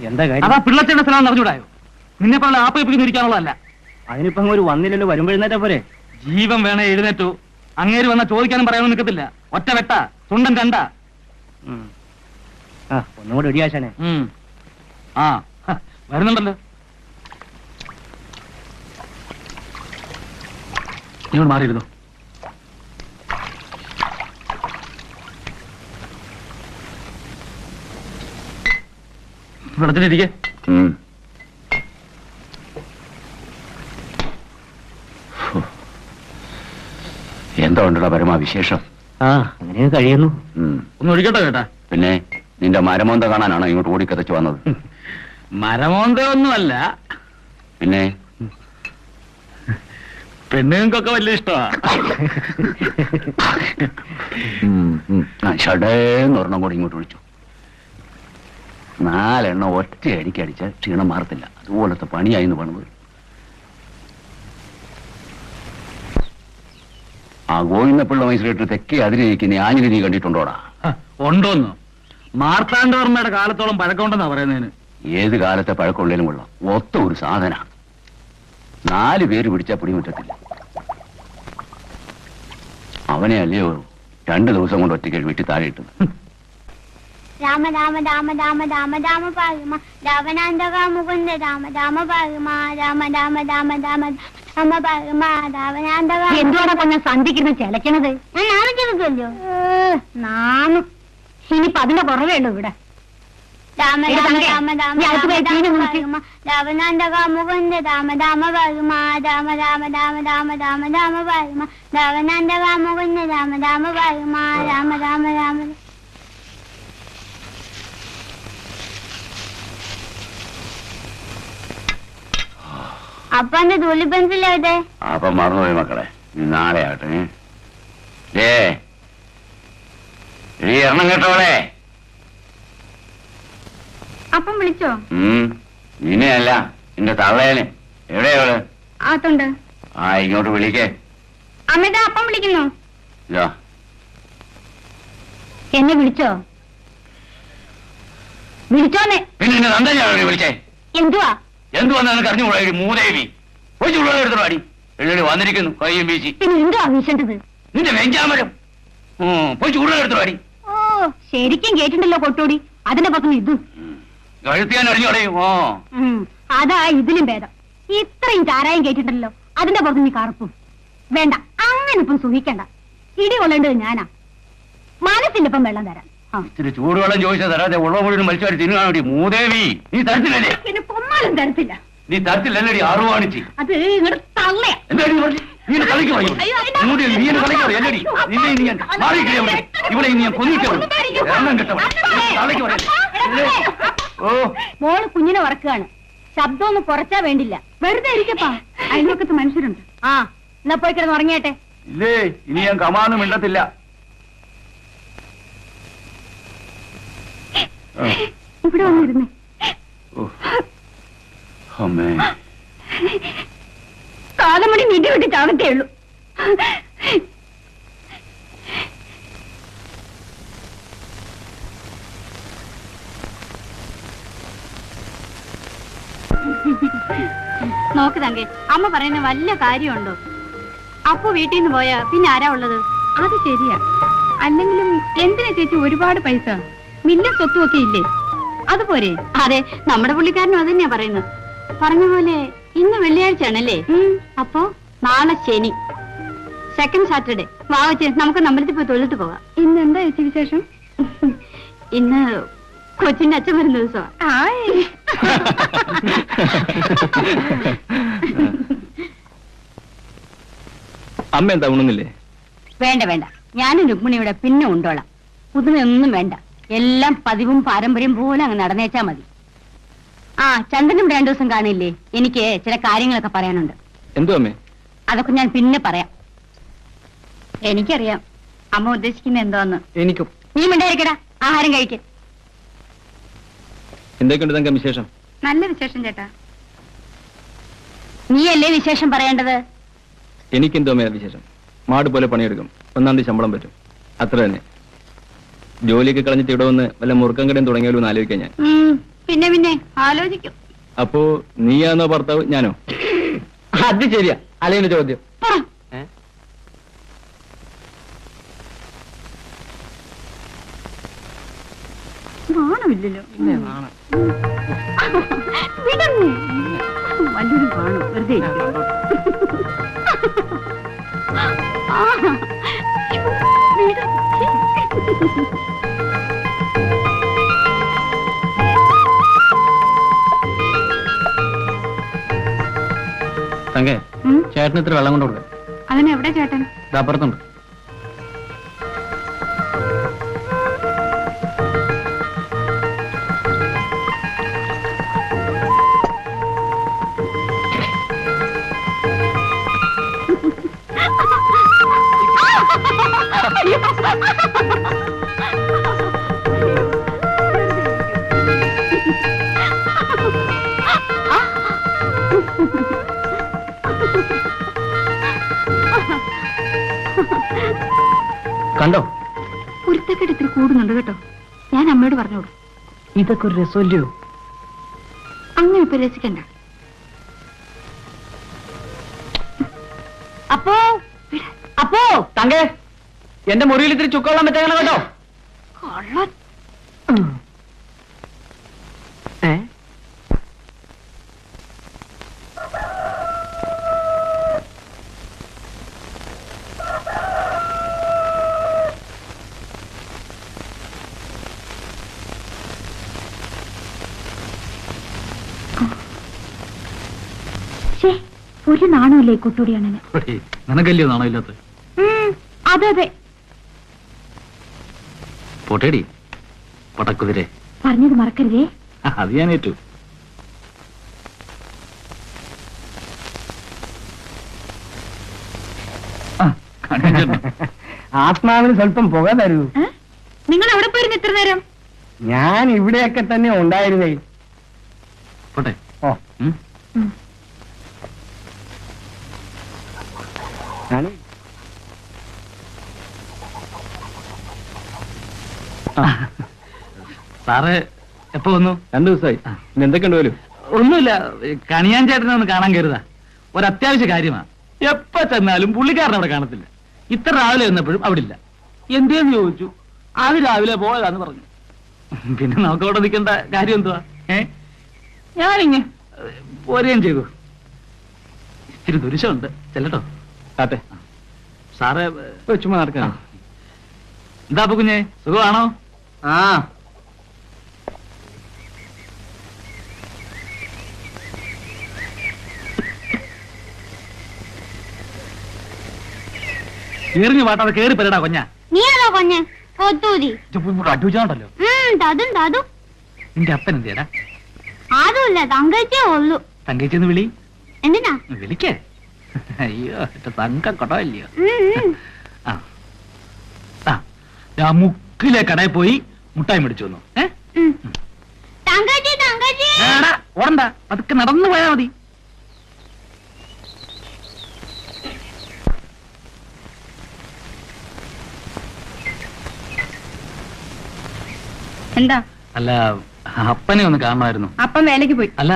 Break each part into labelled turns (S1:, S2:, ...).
S1: എന്താ കാര്യം? അതാ പിള്ളച്ചേണ്ട സ്ഥലം അറിഞ്ഞൂടായോ? നിന്നെ പോലെ ആപ്പയിപ്പിക്കുന്ന ഇരിക്കാനുള്ളതല്ല.
S2: അതിനിപ്പോ ഒരു വന്നില്ലല്ലോ, വരുമ്പോഴെഴുന്നേറ്റാ പോരെ?
S1: ജീവൻ വേണേ എഴുന്നേറ്റു. അങ്ങേര് വന്ന ചോദിക്കാനും പറയാനും നിൽക്കത്തില്ല. ഒറ്റ വെട്ട തുണ്ടൻ രണ്ട.
S2: ഒന്നും കൂടെ ഇടിയാശാനെ.
S1: വരുന്നുണ്ടല്ലോ. നിങ്ങൾ മാറിയിരുന്നു. വെള്ളത്തിലിരിക്കെ.
S3: എന്താ ഉണ്ടോ പരമാ വിശേഷം?
S2: അങ്ങനെ കഴിയുന്നു.
S1: ഒന്ന് ഒഴിക്കട്ടെ കേട്ടാ.
S3: പിന്നെ നിന്റെ മരമോന്ത കാണാനാണോ ഇങ്ങോട്ട് ഓടിക്കതച്ചു വന്നത്?
S1: മരമോന്തയൊന്നുമല്ല.
S3: പിന്നെ
S1: പെണ്ണുങ്ങൾക്കൊക്കെ വലിയ ഇഷ്ടമാ.
S3: ഷടേന്ന് ഒരെണ്ണം കൂടി ഇങ്ങോട്ട് ഒഴിച്ചു. 4 എണ്ണം ഒറ്റ അടിക്കടിച്ച ക്ഷീണം മാറത്തില്ല. അതുപോലത്തെ പണിയായിന്ന് പണിത്. ആ ഗോവിന്ദപ്പിള്ള മൈസൂരിട്ട് തെക്കേ അതിരിക്കുന്ന ആഞ്ഞിലി നീ കണ്ടിട്ടുണ്ടോടാ?
S1: ഉണ്ടോന്ന്? മാർത്താണ്ഡവർമ്മയുടെ കാലത്തോളം പഴക്കമുണ്ടെന്നാ പറയുന്നതിന്.
S3: ഏത് കാലത്തെ പഴക്കമുള്ളതിലും കൊള്ളാം. ഒത്ത ഒരു സാധന 4 പേര് പിടിച്ചാൽ പിടിമുറ്റത്തില്ല. അവനെ അല്ലയോ 2 ദിവസം കൊണ്ട് ഒറ്റയ്ക്ക് വീട്ടിൽ താഴെ ഇട്ടത്.
S4: രാമ രാമ രാമ രാമ രാമ രാമ പാകുമ രാവണാന്തക മുകുന്ദ രാമ രാമ പാകുമ രാമ രാമ രാമ രാമ രാമ പാകുമ രാവണാന്തക.
S5: എന്തുകൊണ്ടാ കൊഞ്ഞ സന്ധിക്കുന്ന ചിലക്കണത്?
S4: ഞാൻ നാളെ ചെറുക്കല്ലോ.
S5: നാണം. ഇനിയിപ്പൊ അതിന്റെ കുറവേ ഉള്ളൂ ഇവിടെ.
S4: രാമ രാമ രാമ രാമ രാവണാന്തക മുകുന്ദ രാമ രാമ പാകുമ രാമ രാമ രാമ രാമ രാമ രാമ പാകുമ രാവണാന്തക മുകുന്ദ രാമ രാമ പാകുമ രാമ രാമ രാമ. അപ്പന്റെ തുള്ളി പെൻസിൽ എവിടെ?
S3: അപ്പൊ മറന്നുപോയി മക്കളെ. നാളെ ആട്ടെ. എണ്ണം കേട്ടോളെ.
S5: അപ്പം വിളിച്ചോ?
S3: നിന്നെയല്ല, നിന്റെ തള്ളേനെ. എവിടെയോള്?
S5: ആത്തുണ്ട്.
S3: ഇങ്ങോട്ട് വിളിക്കേ.
S5: അമ്മയുടെ അപ്പം വിളിക്കുന്നു.
S3: ഇതാ
S5: എന്നെ വിളിച്ചോ? വിളിച്ചോന്നെ.
S3: പിന്നെ എന്നെ നന്ദനാണ് വിളിച്ചേ.
S5: എന്തുവാ?
S3: എന്തുവന്ന് നിനക്ക് അറിഞ്ഞുകൂടാ? മൂദേവി പോയി ചുള്ളത് എടുത്തോ. അടി എഴുതി വന്നിരിക്കുന്നു കയ്യും വീശി.
S5: പിന്നെ എന്തുവാ വീശേണ്ടത്?
S3: നിന്റെ വെഞ്ചാമരം. പോയി ചുള്ളത് എടുത്തോ. അടി.
S5: ഓ, ശരിക്കും കേട്ടിട്ടുണ്ടല്ലോ കൊട്ടോടി. അതിന്റെ പக்கம் ഇതും
S3: കഴുത്തിയാൻ അറിഞ്ഞോടയും.
S5: അതാ ഇതിലും ഭേദം. ഇത്രയും ചാരായം കേട്ടിട്ടുണ്ടല്ലോ, അതിന്റെ പുറത്ത് നീ കറുപ്പും. വേണ്ട, അങ്ങനെ ഇപ്പം സുഖിക്കണ്ട. ഇടി കൊള്ളേണ്ടത് ഞാനാ. മനസ്സിന്റെ ഇപ്പം വെള്ളം തരാം.
S3: ഇത്തിരി ചൂടുവെള്ളം ചോദിച്ചാൽ തരാതെ ഉള്ള മുഴുവൻ മത്സ്യം തിന്നുകാൻ വേണ്ടി. മൂദേവി നീ തരത്തില്ലല്ലേ?
S5: പിന്നെ കൊമ്മാലും തരത്തില്ല.
S3: നീ തരത്തില്ലല്ലടി. ആറുവാണിച്ച്
S5: അത് ഇങ്ങോട്ട് തള്ളയാ.
S3: എന്താ നീ കളിക്കോ? നീ കളിക്കോ? എല്ലടി നിന്നെ ഇനി ഞാൻ മാറിക്കേ. ഇവിടെ ഇനി ഞാൻ കൊന്നിക്കോളൂ. എണ്ണം കിട്ടവളെ.
S5: മോള് കുഞ്ഞിനെ ഉറക്കുകയാണ്. ശബ്ദം ഒന്ന് കുറച്ചാ വേണ്ടില്ല. വെറുതെ ഇരിക്കപ്പാ. അയൽവക്കത്ത് മനുഷ്യരുണ്ട്. എന്നാ പോയി കിടന്ന് ഉറങ്ങിയാട്ടെ.
S3: ഇല്ലേ, ഇനി ഞാൻ കമാന്നും മിണ്ടത്തില്ല.
S5: ഇവിടെ വന്നിരുന്നേ.
S3: അമ്മേ,
S5: കാലമണി നിന്റെ വിട്ട് ചാവത്തേ ഉള്ളൂ. നോക്ക് തങ്കേ, അമ്മ പറയുന്ന വല്ല കാര്യമുണ്ടോ? അപ്പൊ വീട്ടിൽ നിന്ന് പോയാ പിന്നെ ആരാ ഉള്ളത്? അത് ശരിയാ. അല്ലെങ്കിലും എന്തിനാ ചേച്ചി ഒരുപാട് പൈസ? മില്ല സ്വത്തുമൊക്കെ ഇല്ലേ? അതുപോരെ? അതെ, നമ്മുടെ പുള്ളിക്കാരനും അത് തന്നെയാ പറയുന്നത്. പറഞ്ഞ പോലെ ഇന്ന് വെള്ളിയാഴ്ചയാണല്ലേ? അപ്പോ നാളെ ശനി, സെക്കൻഡ് സാറ്റർഡേ. വാവച്ചേ, നമുക്ക് അമ്പലത്തിൽ പോയി തൊഴിലിട്ട് പോവാം. ഇന്ന് എന്താ ചേച്ചി വിശേഷം? ഇന്ന് കൊച്ചിന്റെ അച്ഛൻ വരുന്ന ദിവസമാ.
S1: അമ്മ എന്താ ഉണുന്നില്ലേ?
S5: വേണ്ട വേണ്ട, ഞാനും രുക്മിണിയുടെ പിന്നെ ഉണ്ടോളാം. പുതുമയൊന്നും വേണ്ട. എല്ലാം പതിവും പാരമ്പര്യം പോലെ അങ്ങ് നടന്നേച്ചാ മതി. ചന്ദ്രനും 2 ദിവസം കാണില്ലേ? എനിക്ക് ചില കാര്യങ്ങളൊക്കെ പറയാനുണ്ട്.
S1: എന്തോ അമ്മേ?
S5: അതൊക്കെ ഞാൻ പിന്നെ പറയാം. എനിക്കറിയാം അമ്മ ഉദ്ദേശിക്കുന്ന എന്തോന്ന്.
S1: എനിക്കും.
S5: നീ മിണ്ടായിരിക്കടാ, ആഹാരം കഴിക്ക.
S1: എന്തൊക്കെയുണ്ട് തങ്ക വിശേഷം?
S5: നല്ല വിശേഷം ചേട്ടാ. നീയല്ലേ വിശേഷം പറയേണ്ടത്?
S1: എനിക്കെന്തോ വിശേഷം. മാട് പോലെ പണിയെടുക്കും. 1-ാം തീയതി ശമ്പളം പറ്റും. അത്ര തന്നെ.
S6: ജോലിയൊക്കെ കളഞ്ഞിട്ട് ഇവിടെ വന്ന് വല്ല മുറുക്കം കടയും തുടങ്ങിയാലോ എന്ന് ആലോചിക്കാൻ ഞാൻ.
S5: പിന്നെ ആലോചിക്കും.
S6: അപ്പോ നീയാണോ ഭർത്താവ് ഞാനോ?
S2: അത് ശരിയാ. അലയുടെ ചോദ്യം.
S5: കാണുമില്ലല്ലോ. വിടങ്ങ്. വല്ലവരും കാണും. വെറുതെ ഇരിക്കും. വിട്.
S2: തങ്കേ, ചേട്ടന് ഇത്ര വെള്ളം കൊണ്ട് കൊടുക്കാം.
S5: അതിനെവിടെ ചേട്ടൻ?
S2: അപ്പുറത്തുണ്ട്. കണ്ടോ,
S5: കുരുത്തക്കെട്ട് ഇത്തിരി കൂടുന്നുണ്ട് കേട്ടോ. ഞാൻ അമ്മയോട് പറഞ്ഞോളൂ.
S2: ഇതൊക്കെ ഒരു രസമല്ലയോ?
S5: അങ്ങനെ ഇപ്പൊ രസിക്കണ്ട. അപ്പോ
S2: അപ്പോ തങ്കേ, എന്റെ മുറിയിൽ ഇത്തിരി ചുക്കോളാൻ പറ്റാൻ കേട്ടോ.
S5: കൊള്ളാം. ഒരു നാണമില്ലേ കുട്ടൂടിയാണ്.
S1: നിനക്കല്ലയോ നാണോ ഇല്ലാത്ത?
S5: അതെ അതെ.
S1: പോട്ടേടി പടക്കുതിരെ.
S5: പറഞ്ഞത് മറക്കരുതേ.
S1: അത് ഞാൻ ഏറ്റു.
S2: ആത്മാവിന് സ്വല്പം പുക തരൂ.
S5: നിങ്ങൾ എവിടെ പോയിരുന്നു ഇത്ര നേരം?
S2: ഞാൻ ഇവിടെയൊക്കെ തന്നെ ഉണ്ടായിരുന്നേ.
S1: പോട്ടെ.
S2: ഓ,
S1: സാറ് എപ്പോ വന്നു?
S6: 2 ദിവസമായി. ഇന്ന് എന്തൊക്കെയുണ്ട് പോലും?
S1: ഒന്നുമില്ല, കണിയാൻ ചേട്ടനെ ഒന്ന് കാണാൻ കരുതാ. ഒരത്യാവശ്യ കാര്യമാ. എപ്പോ ചെന്നാലും പുള്ളിക്കാരൻ അവിടെ കാണത്തില്ല. ഇത്ര രാവിലെ വന്നപ്പോഴും അവിടെ ഇല്ല. എന്തേന്ന് ചോദിച്ചു. അത് രാവിലെ പോയതാന്ന് പറഞ്ഞു. പിന്നെ നമുക്ക് അവിടെ നിൽക്കേണ്ട കാര്യം എന്തുവാ? ഞാനിങ്ങ പോരുകയും ചെയ്തു. ഇത്തിരി ദുരിശമുണ്ട്. ചെല്ലട്ടോ.
S6: കാട്ടെ,
S1: സാറ്
S6: ചുമ്മാ നടക്കാം.
S1: എന്താ കുഞ്ഞെ, സുഖമാണോ?
S2: ആ,
S1: എറിഞ്ഞു പാട്ടാതെ കേറി പെരടാ കൊഞ്ഞ.
S4: നീയാണോ കൊഞ്ഞ്? കൊത്തൂരി
S1: അഡ്വച്ചാണ്ടല്ലോ.
S4: തതും തതും.
S1: നിന്റെ അപ്പൻ എന്തിയടാ?
S4: അതുമില്ല, തങ്കച്ചേ ഉള്ളൂ.
S1: തങ്കച്ചെന്ന് വിളി.
S4: എന്തിനാ?
S1: വിളിക്കേ. അയ്യോ, തങ്ക കൊടവല്ലയോ. ആ ആ, ഞാൻ മുക്കിലെ കടയിൽ പോയി മുട്ടായി മേടിച്ചു വന്നു.
S4: തങ്കച്ചി തങ്കച്ചി.
S1: ഓടണ്ട, അതൊക്കെ നടന്നു പോയാ മതി.
S5: എന്താ?
S1: അല്ല, അപ്പനെ ഒന്ന് കാണണമായിരുന്നു.
S5: അപ്പം വേലയ്ക്ക് പോയി.
S1: അല്ല,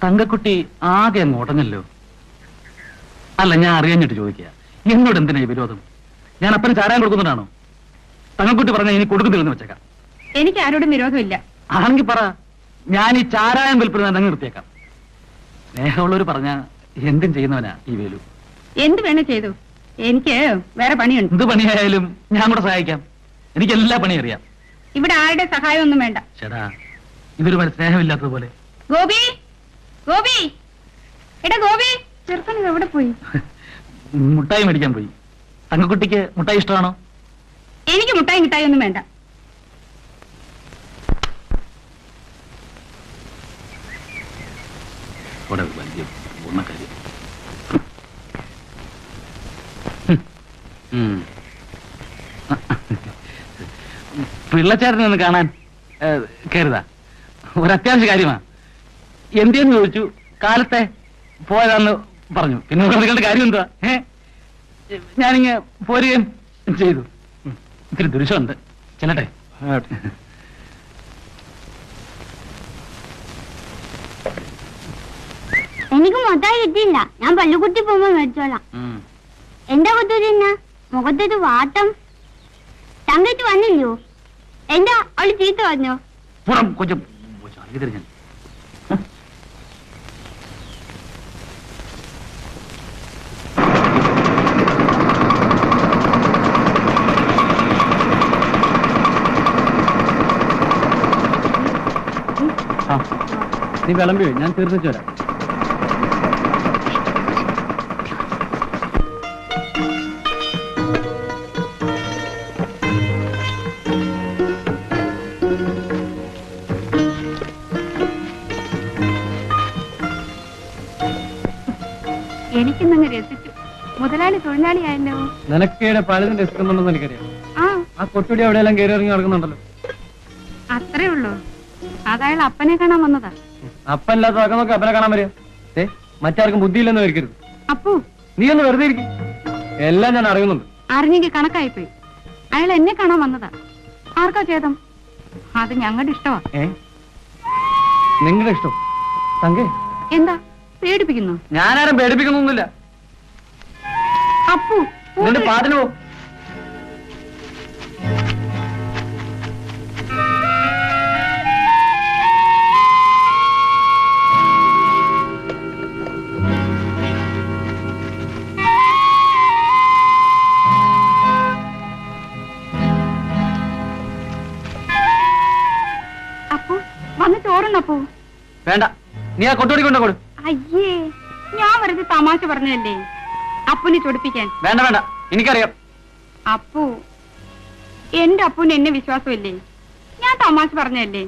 S1: തങ്കക്കുട്ടി ആകെ അങ്ങ് ഉടഞ്ഞല്ലോ. അല്ല, ഞാൻ അറിയാഞ്ഞിട്ട് ചോദിക്കുക, എന്നോട് എന്തിനാ ഈ വിരോധം? ഞാൻ അപ്പന് ചാരാൻ കൊടുക്കുന്നുണ്ടാണോ? തങ്കക്കുട്ടി പറഞ്ഞ ഇനി കൊടുക്കുന്നില്ലെന്ന് വെച്ചേക്കാം.
S5: എനിക്ക് ആരോടും വിരോധമില്ല.
S1: ആണെങ്കിൽ പറ, ഞാൻ ഈ ചാരായം വിൽപ്പന അങ്ങ് നിർത്തിയേക്കാം. സ്നേഹമുള്ളവർ പറഞ്ഞ എന്തും ചെയ്യുന്നവനാ ഈ വേലു.
S5: എന്ത് വേണേ ചെയ്തു, എനിക്ക് വേറെ പണിയുണ്ട്.
S1: എന്ത് പണിയായാലും ഞാൻ കൂടെ സഹായിക്കാം. എനിക്ക് എല്ലാ പണിയും അറിയാം.
S5: ഇവിടെ ആരുടെ സഹായം ഒന്നും വേണ്ട.
S1: ചേട്ടാ, ഇതൊരു സ്നേഹമില്ലാത്തതുപോലെ.
S5: ഗോപി, ഗോപി, എടാ ഗോപി. ചെറുക്കൻ എവിടെ പോയി?
S1: മുട്ടായി മേടിക്കാൻ പോയി. തങ്കക്കുട്ടിക്ക് മുട്ടായി ഇഷ്ടമാണോ?
S5: എനിക്ക് മുട്ടായി കിട്ടായി ഒന്നും വേണ്ട.
S1: പിള്ളച്ചേട്ടനെ ഒന്ന് കാണാൻ കരുതാ. ഒരത്യാവശ്യ കാര്യമാ. എന്തേന്ന് ചോദിച്ചു. കാലത്തെ പോയതാന്ന് പറഞ്ഞു. പിന്നെ നിങ്ങളുടെ കാര്യം എന്താ? ഞാനിങ്ങ് പോരുകയും ചെയ്തു. ഇത്തിരി ദുരിശമുണ്ട്. ചെല്ലട്ടെ.
S4: എനിക്ക് മൊത്തമായി കിട്ടിയില്ല. ഞാൻ പള്ളിക്കുട്ടി പോകുമ്പോ മേടിച്ചോളാം. എന്താ കുത്തൂരിന്ന മുഖത്തൊരു വാട്ടം? തങ്കച്ച് വന്നില്ലയോ? എന്താ അവള് ചീത്ത പറഞ്ഞോ?
S1: പുറം കൊഞ്ചം ഞാൻ
S6: നീ വിളമ്പി ഞാൻ തീർന്നിച്ചു വരാം.
S5: എനിക്കിന്നങ്ങ് രസിച്ചു. മുതലാളി തൊഴിലാളിയായല്ലോ.
S6: നിനക്കേടെ പലതും രസിക്കുന്നുണ്ടെന്ന് എനിക്കറിയാം.
S5: ആ
S6: കൊച്ചുടി എവിടെയെല്ലാം കയറി ഇറങ്ങി നടക്കുന്നുണ്ടല്ലോ.
S5: അത്രേ ഉള്ളൂ. അതയാൾ അപ്പനെ കാണാൻ വന്നതാ.
S6: അപ്പല്ലാത്ത നോക്കി അപ്പനെ കാണാൻ വരിക. മറ്റാർക്കും ബുദ്ധിയില്ലെന്ന് വരിക്കരുത്.
S5: അപ്പു
S6: നീ ഒന്ന് വെറുതെ ഇരിക്കും. എല്ലാം ഞാൻ അറിയുന്നുണ്ട്.
S5: അറിഞ്ഞെങ്കിൽ കണക്കായിപ്പോയി. അയാൾ എന്നെ കാണാൻ വന്നതാ. ആർക്കാ ചേതം? അത് ഞങ്ങളുടെ ഇഷ്ടമാ.
S6: നിങ്ങളുടെ ഇഷ്ടം തങ്കേ.
S5: എന്താ പേടിപ്പിക്കുന്നു?
S6: ഞാനാരും പേടിപ്പിക്കുന്നൊന്നുമില്ല.
S5: അപ്പു
S6: നിന്റെ പാട്ടിന് പോ.
S5: അപ്പു വന്ന് ചോറുണ്ടപ്പു.
S6: വേണ്ട, നീ ആ കൊട്ടുപടി കൊണ്ട കൊടു.
S5: അയ്യേ, ഞാൻ വെറുതെ തമാശ പറഞ്ഞതല്ലേ അപ്പുനെ ചൊടിപ്പിക്കാൻ.
S6: വേണ്ട വേണ്ട, എനിക്കറിയാം.
S5: അപ്പു, എന്റെ അപ്പുന് എന്നെ വിശ്വാസമില്ലേ? ഞാൻ തമാശ പറഞ്ഞതല്ലേ.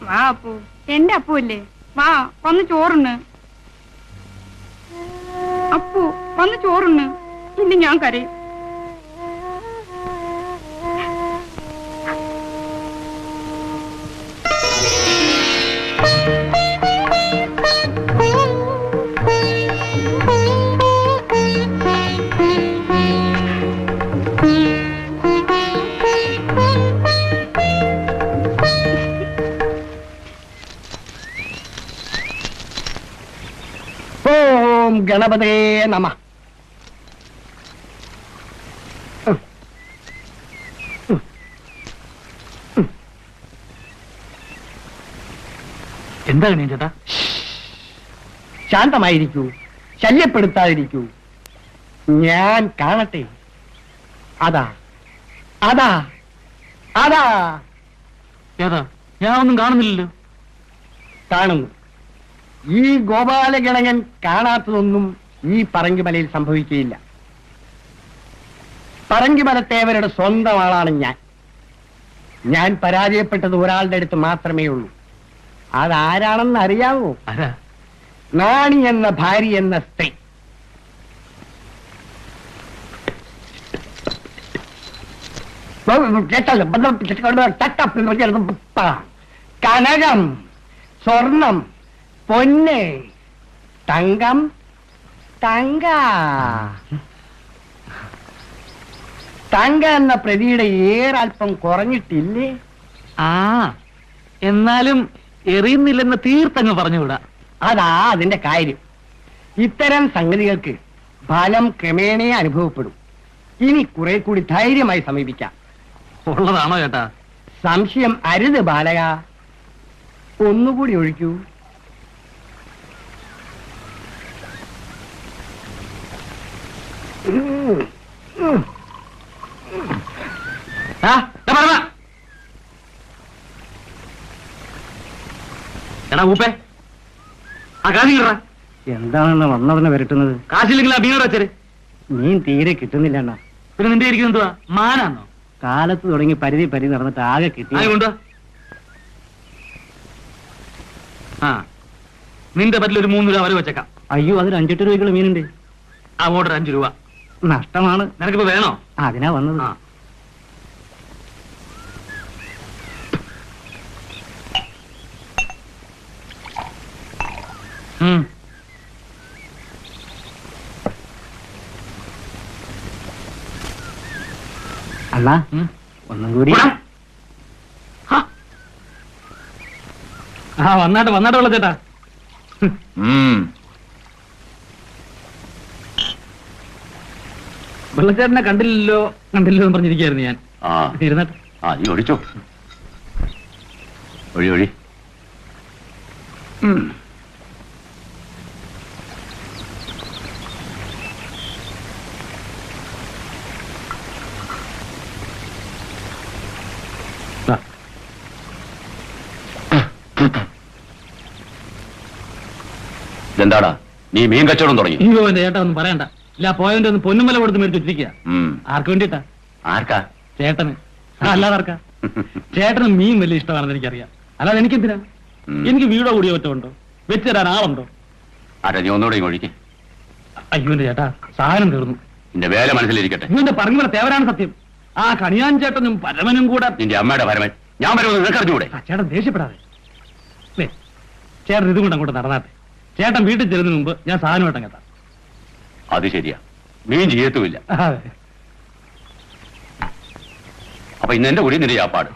S5: വാ അപ്പു, എന്റെ അപ്പു അല്ലേ. വാ, വന്ന് ചോറുണ്ണ്. അപ്പു വന്ന് ചോറുണ്ണ്. ഇന്ന് ഞാൻ കരയും.
S2: ഓം ഗണപതേ നമഃ.
S1: എന്താ കണിയൻ ചേട്ടാ?
S2: ശാന്തമായിരിക്കൂ, ശല്യപ്പെടുത്താതിരിക്കൂ. ഞാൻ കാണട്ടെ. അതാ അതാ അതാ.
S1: ഏതാ? ഞാൻ ഒന്നും കാണുന്നില്ലല്ലോ.
S2: കാണുന്നു. ഈ ഗോപാലഗണകൻ കാണാത്തതൊന്നും ഈ പറങ്കിമലയിൽ സംഭവിക്കുകയില്ല. പറങ്കിമലത്തേവരുടെ സ്വന്തം ആളാണ് ഞാൻ. ഞാൻ പരാജയപ്പെട്ടത് ഒരാളുടെ അടുത്ത് മാത്രമേ ഉള്ളൂ. അതാരാണെന്ന് അറിയാവോ?
S1: ആരാ?
S2: നാണി എന്ന ഭാര്യ എന്ന സ്ത്രീ. കനകം, സ്വർണം, പൊന്ന്, തങ്കം, തങ്ക തങ്ക എന്ന പ്രതിയുടെ ഏറൽപ്പം കുറഞ്ഞിട്ടില്ലേ?
S1: ആ, എന്നാലും എറിയുന്നില്ലെന്ന് തീർത്തങ്ങ് പറഞ്ഞുകൂടാ.
S2: അതാ അതിന്റെ കാര്യം. ഇത്തരം സംഗതികൾക്ക് ഫലം ക്രമേണേ അനുഭവപ്പെടും. ഇനി കുറെ കൂടി ധൈര്യമായി സമീപിക്കാം.
S1: ഉള്ളതാണോ ചേട്ടാ?
S2: സംശയം അരുത് ബാലക. ഒന്നുകൂടി ഒഴിക്കൂ.
S1: എടാ ഊപ്പേ, ആ കാശ് കിട്ടാ.
S2: എന്താണെന്ന് വന്നവനെ വരട്ടുന്നത്?
S1: കാശില്ലെങ്കിൽ ആ മീനോട് വെച്ചര്.
S2: മീൻ തീരെ കിട്ടുന്നില്ല അണ്ണാ.
S1: പിന്നെ നിന്റെ ഇരിക്കുന്നത് എന്തുവാ? മാനാന്നോ?
S2: കാലത്ത് തുടങ്ങി പരിധി നടന്നിട്ട് ആകെ കിട്ടി.
S1: കൊണ്ടുവാ. ആ, നിന്റെ പറ്റിൽ ഒരു 3 രൂപ വരെ വെച്ചേക്കാം.
S2: അയ്യോ, അതിൽ 5-8 രൂപയ്ക്കുള്ള മീനുണ്ട്.
S1: അങ്ങോട്ട് 5 രൂപ
S2: നഷ്ടമാണ്.
S1: നിനക്കിപ്പോ വേണോ?
S2: അതിനാ വന്നത്.
S1: ആ,
S2: അണ്ണാ, ഒന്നും കൂടി.
S1: ആ വന്നാട്ടെ വെള്ളച്ചേട്ടാ. വെള്ളച്ചേട്ടനെ കണ്ടില്ലല്ലോ എന്ന് പറഞ്ഞിരിക്കുകയായിരുന്നു ഞാൻ. ഇരുന്നാട്ടെ.
S3: നീ ഒഴിച്ചോ, ഒഴി. എന്താടാ നീ മീൻ കച്ചവടം തുടങ്ങി?
S1: അയ്യോ എന്റെ ചേട്ടാ ഒന്നും പറയണ്ട. ഇല്ല പോയവന്റെ ഒന്ന് പൊന്നുമല കൊടുത്ത് മേടിച്ച് വെച്ചിരിക്കുക. ആർക്ക് വേണ്ടിട്ടാ?
S3: ആർക്കാ?
S1: ചേട്ടന്. അല്ലാതെ ആർക്കാ? ചേട്ടന് മീൻ വലിയ ഇഷ്ടമാണെന്ന് എനിക്കറിയാം. അല്ലാതെ എനിക്കെന്തിനാ? എനിക്ക് വീടോ കൂടിയോ ഒറ്റമുണ്ടോ? വെച്ച് തരാൻ ആളുണ്ടോ?
S3: ആരാ നീ ഒന്നുകൂടെ ഒഴിക്ക്.
S1: അയ്യോ എന്റെ ചേട്ടാ സാധനം തീർന്നു.
S3: നിന്റെ വേല മനസ്സിലിരിക്കട്ടെ.
S1: ഇവന്റെ പറഞ്ഞു പോലെ തേവരാണ് സത്യം. ആ കണിയാൻ ചേട്ടനും പരമനും കൂടെ.
S3: നിന്റെ അമ്മയുടെ പരമൻ ഞാൻ വരുമെന്ന് നിനക്കറിഞ്ഞൂടെ?
S1: ചേട്ടൻ ദേഷ്യപ്പെടാതെ. ചേട്ടൻ ഇതുകൊണ്ട് അങ്ങോട്ട് നടന്നാട്ടെ. ചേട്ടൻ വീട്ടിൽ ചെല്ലുന്നതിന് മുമ്പ് ഞാൻ സാധനമായിട്ട് അങ്ങെത്താം.
S3: അത് ശരിയാ, മീൻ ചെയ്യത്തുമില്ല. അപ്പൊ ഇന്ന് എന്റെ കൂടി നിന്റെ ചാപ്പാട്.